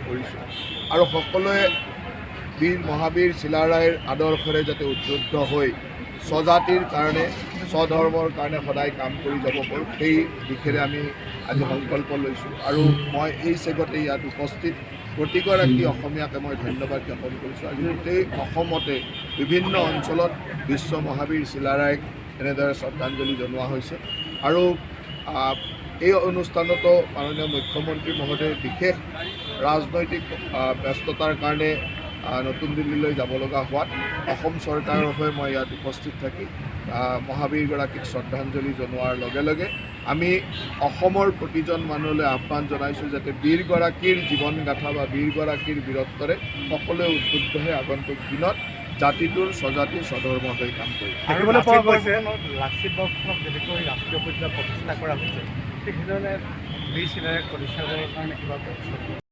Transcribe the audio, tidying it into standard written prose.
কৰিছোঁ আৰু সকলোৱে বীৰ মহাবীৰ চিলাৰায়ৰ আদৰ্শৰে যাতে উদ্বুদ্ধ হৈ স্বজাতিৰ কাৰণে স্বধৰ্মৰ কাৰণে সদায় কাম কৰি যাব পাৰোঁ সেই দিশেৰে আমি আজি সংকল্প লৈছোঁ আৰু মই এই চেগতে ইয়াত উপস্থিত প্ৰতিগৰাকী অসমীয়াকে মই ধন্যবাদ জ্ঞাপন কৰিছোঁ। আজি গোটেই অসমতে বিভিন্ন অঞ্চলত বিশ্ব মহাবীৰ চিলাৰায়ক এনেদৰে শ্ৰদ্ধাঞ্জলি জনোৱা হৈছে আৰু এই অনুষ্ঠানতো মাননীয় মুখ্যমন্ত্ৰী মহোদয়ে বিশেষ ৰাজনৈতিক ব্যস্ততাৰ কাৰণে নতুন দিল্লীলৈ যাব লগা হোৱাত অসম চৰকাৰৰ হৈ মই ইয়াত উপস্থিত থাকি মহাবীৰগৰাকীক শ্ৰদ্ধাঞ্জলি জনোৱাৰ লগে লগে আমি অসমৰ প্ৰতিজন মানুহলৈ আহ্বান জনাইছোঁ যাতে বীৰগৰাকীৰ জীৱনগাথা বা বীৰগৰাকীৰ বীৰত্বৰে সকলোৱে উদ্বুদ্ধ হৈ আগন্তুক দিনত জাতিটোৰ স্বজাতি স্বধৰ্ম হৈ কাম কৰিব। লাচিত বৰফুকনক যেনেকৈ ৰাষ্ট্ৰীয় পৰ্যায়ত প্ৰতিষ্ঠা কৰা হৈছে ঠিক সেইদৰে বীৰ চিলাৰায়ক প্ৰতিষ্ঠা কৰাৰ কাৰণে কিবা